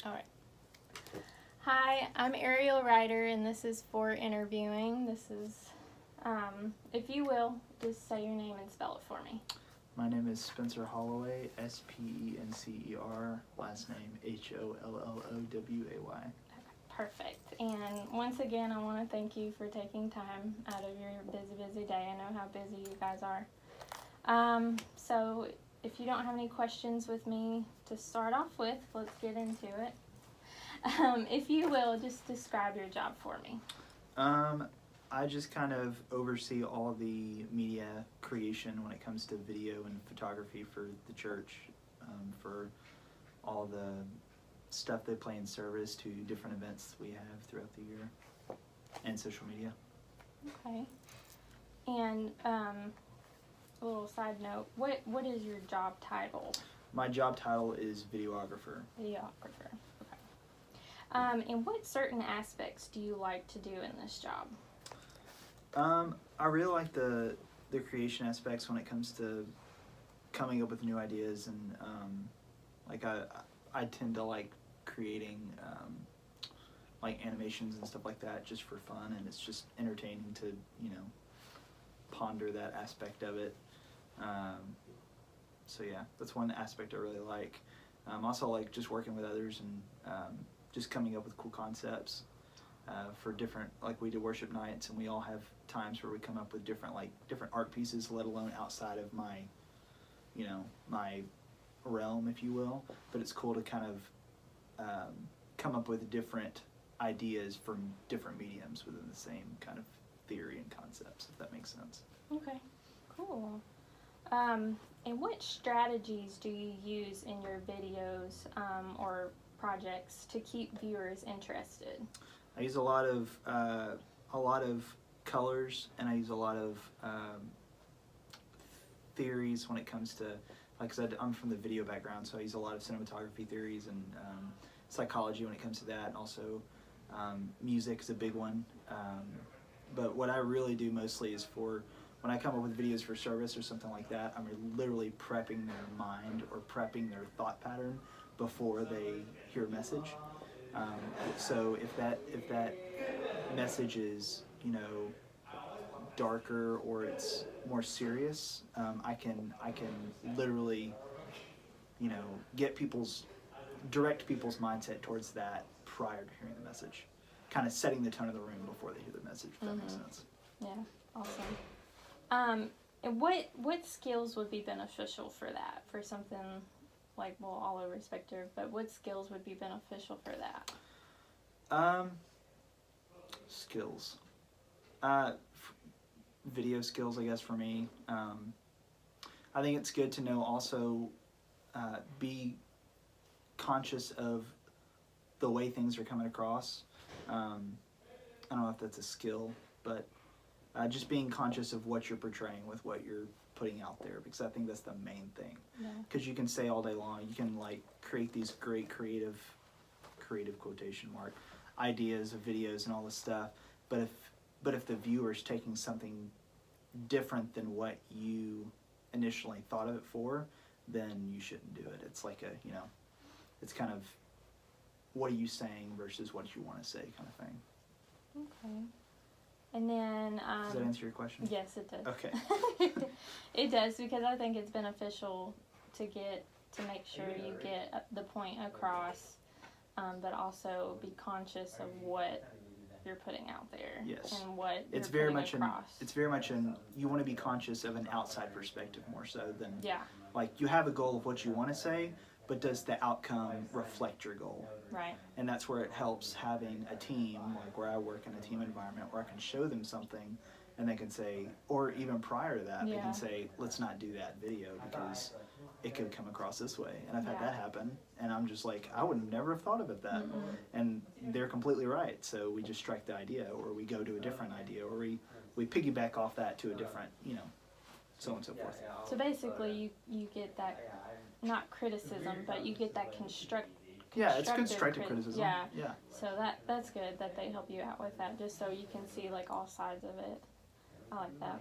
All right. Hi, I'm Ariel Ryder, and this is for interviewing. This is, if you will, just say your name and spell it for me. My name is Spencer Holloway, Spencer, last name Holloway. Perfect. And once again, I want to thank you for taking time out of your busy day. I know how busy you guys are. So if you don't have any questions with me to start off with, let's get into it. If you will, just describe your job for me. I just kind of oversee all the media creation when it comes to video and photography for the church, for all the stuff they play in service to different events we have throughout the year, and social media. Okay. And a little side note, what is your job title? My job title is videographer. Videographer. Okay. And what certain aspects do you like to do in this job? I really like the creation aspects when it comes to coming up with new ideas, and I tend to like creating like animations and stuff like that just for fun, and it's just entertaining to ponder that aspect of it. So yeah, that's one aspect I really like. Also like just working with others and just coming up with cool concepts for different, like we do worship nights, and we all have times where we come up with different art pieces, let alone outside of my my realm, if you will. But it's cool to kind of come up with different ideas from different mediums within the same kind of theory and concepts, if that makes sense. Okay, cool. And what strategies do you use in your videos or projects to keep viewers interested? I use a lot of colors, and I use a lot of theories when it comes to, like I said, I'm from the video background, so I use a lot of cinematography theories and psychology when it comes to that, and also music is a big one. But what I really do mostly is for when I come up with videos for service or something like that, I'm literally prepping their mind or prepping their thought pattern before they hear a message. So if that message is darker or it's more serious, I can literally direct people's mindset towards that prior to hearing the message, kind of setting the tone of the room before they hear the message, if that makes sense. Yeah, awesome. And what skills would be beneficial for that, for something like, well, all over Spectre, but what skills would be beneficial for that? Skills. Video skills, I guess, for me. I think it's good to know also be conscious of the way things are coming across. I don't know if that's a skill, but just being conscious of what you're portraying with what you're putting out there, because I think that's the main thing. Because you can say all day long, you can like create these great creative quotation mark ideas of videos and all this stuff, but if the viewer's taking something different than what you initially thought of it for, then you shouldn't do it. It's like it's kind of, what are you saying versus what you want to say, kind of thing. Okay. And then does that answer your question? Yes, it does. Okay. It does, because I think it's beneficial to make sure you get the point across, but also be conscious of what you're putting out there. Yes. And what it's you're very putting much across. It's very much you want to be conscious of an outside perspective more so than like you have a goal of what you want to say, but does the outcome reflect your goal? Right. And that's where it helps having a team, like where I work in a team environment, where I can show them something and they can say, or even prior to that, they can say, let's not do that video because it could come across this way. And I've had that happen, and I'm just like, I would never have thought of it that. And they're completely right. So we just strike the idea, or we go to a different idea, or we piggyback off that to a different, so on and so forth. So basically you get that, not criticism, but you get that constructive it's constructive criticism. Yeah. So that's good that they help you out with that, just so you can see like all sides of it. I like that.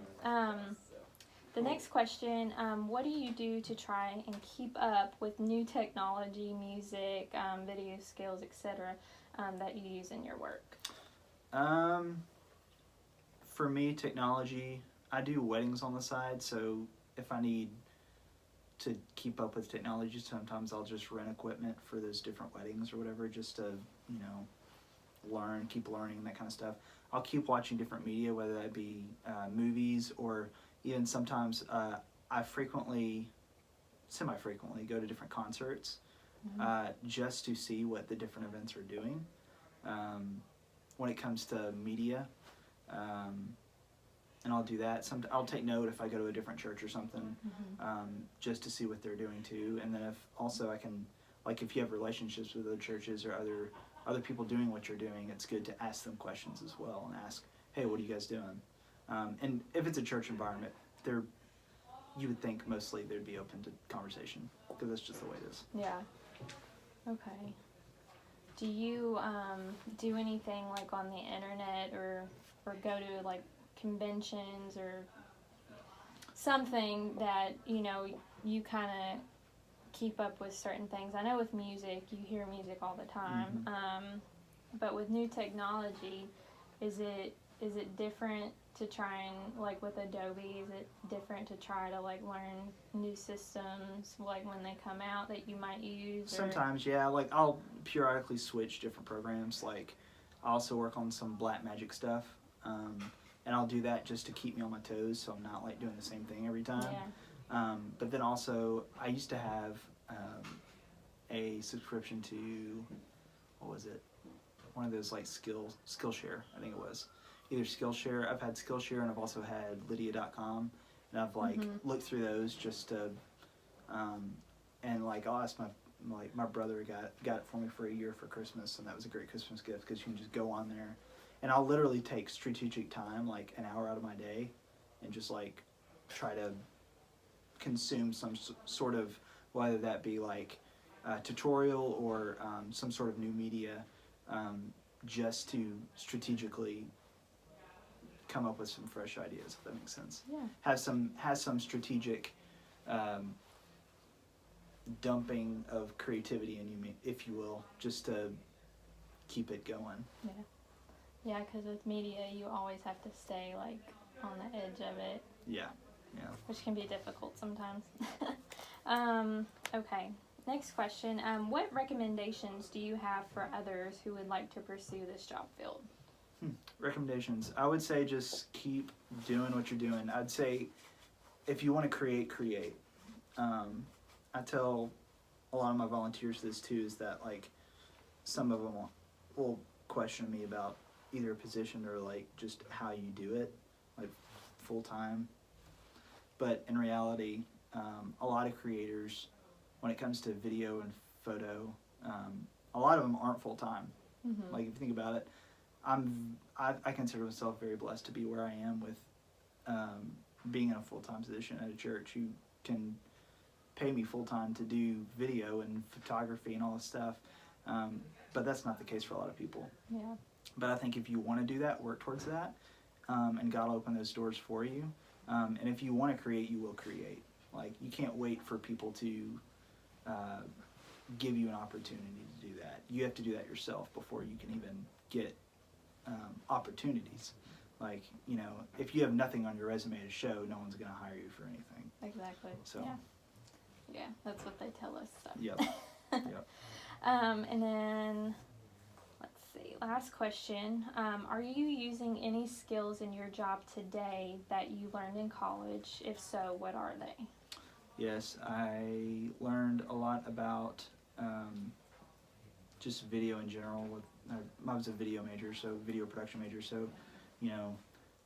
The next question, what do you do to try and keep up with new technology, music, video skills, etc., that you use in your work? For me, technology, I do weddings on the side, so if I need to keep up with technology, sometimes I'll just rent equipment for those different weddings or whatever, just to, keep learning, that kind of stuff. I'll keep watching different media, whether that be movies, or even sometimes I semi-frequently go to different concerts, just to see what the different events are doing. When it comes to media, and I'll do that. I'll take note if I go to a different church or something, just to see what they're doing too. And then if also I can, like, if you have relationships with other churches or other people doing what you're doing, it's good to ask them questions as well and ask, hey, what are you guys doing? And if it's a church environment, you would think mostly they'd be open to conversation, because that's just the way it is. Yeah. Okay. Do you do anything like on the internet or go to like conventions or something that you kind of keep up with certain things? I know with music, you hear music all the time, but with new technology, is it different to try and, like with Adobe, is it different to try to like learn new systems like when they come out that you might use? Sometimes, yeah. Like I'll periodically switch different programs. Like I also work on some black magic stuff, and I'll do that just to keep me on my toes, so I'm not like doing the same thing every time. Yeah. But then also, I used to have a subscription to, what was it? One of those like Skillshare, I think it was. Either Skillshare, I've had Skillshare, and I've also had Lydia.com, and I've like looked through those just to, and like I'll ask my brother got it for me for a year for Christmas, and that was a great Christmas gift because you can just go on there, and I'll literally take strategic time, like an hour out of my day, and just like try to consume some sort of, whether that be like a tutorial or some sort of new media, just to strategically come up with some fresh ideas, if that makes sense. Yeah. Has some strategic dumping of creativity in you, if you will, just to keep it going. Yeah. Yeah, because with media, you always have to stay like on the edge of it. Yeah. Yeah. Which can be difficult sometimes. Okay. Next question. What recommendations do you have for others who would like to pursue this job field? Recommendations. I would say just keep doing what you're doing. I'd say if you want to create. I tell a lot of my volunteers this too, is that like some of them will question me about either a position or like just how you do it, like full time. But in reality, a lot of creators, when it comes to video and photo, a lot of them aren't full time. Like if you think about it, I consider myself very blessed to be where I am with being in a full time position at a church who can pay me full time to do video and photography and all this stuff. But that's not the case for a lot of people. Yeah. But I think if you want to do that, work towards that, and God will open those doors for you. And if you want to create, you will create. Like, you can't wait for people to give you an opportunity to do that. You have to do that yourself before you can even get opportunities. Like, if you have nothing on your resume to show, no one's going to hire you for anything. Exactly. So. Yeah, that's what they tell us. So. Yep. Yep. And then, let's see, last question. Are you using any skills in your job today that you learned in college? If so, what are they? Yes, I learned a lot about just video in general. I was a video major, so video production major. So,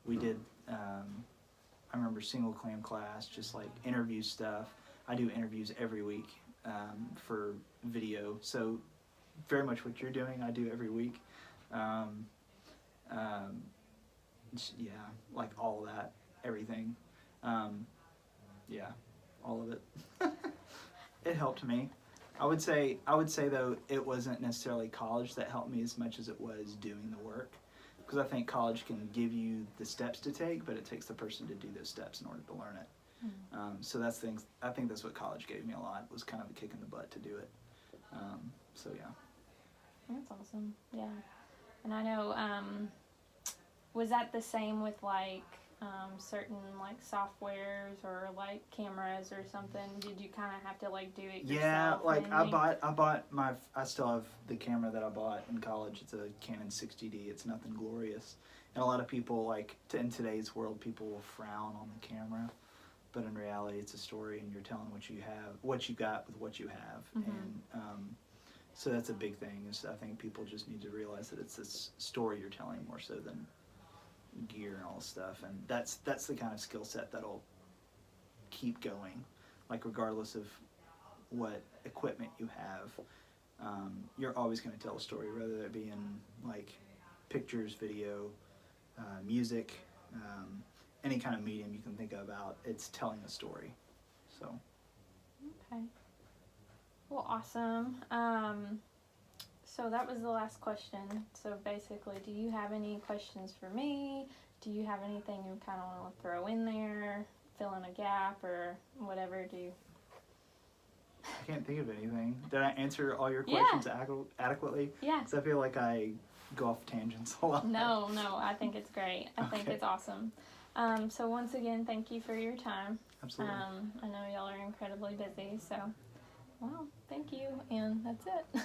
we did, I remember single cam class, just like interview stuff. I do interviews every week for video. So very much what you're doing, I do every week. Yeah, like all of that, everything. Yeah, all of it. It helped me. I would say though, it wasn't necessarily college that helped me as much as it was doing the work. Because I think college can give you the steps to take, but it takes the person to do those steps in order to learn it. So that's things. I think that's what college gave me a lot, was kind of a kick in the butt to do it. So yeah. That's awesome. Yeah. And I know, was that the same with like certain like softwares or like cameras or something? Did you kind of have to like do it yourself? Yeah, like mainly? I still have the camera that I bought in college. It's a Canon 60D. It's nothing glorious. And a lot of people, like, in today's world, people will frown on the camera. But in reality, it's a story, and you're telling what you have, what you got with what you have. And so that's a big thing, is I think people just need to realize that it's this story you're telling more so than gear and all this stuff. And that's the kind of skill set that'll keep going, like regardless of what equipment you have. You're always going to tell a story, whether that be in like pictures, video, music, any kind of medium you can think about. It's telling a story. So Okay. Well, awesome. So that was the last question. So basically, do you have any questions for me? Do you have anything you kind of want to throw in there, fill in a gap, or whatever? I can't think of anything. Did I answer all your questions adequately? Yeah. Because I feel like I go off tangents a lot. No, I think it's great. I think Okay. it's awesome. So once again, thank you for your time. Absolutely. I know y'all are incredibly busy, so, well, thank you, and that's it.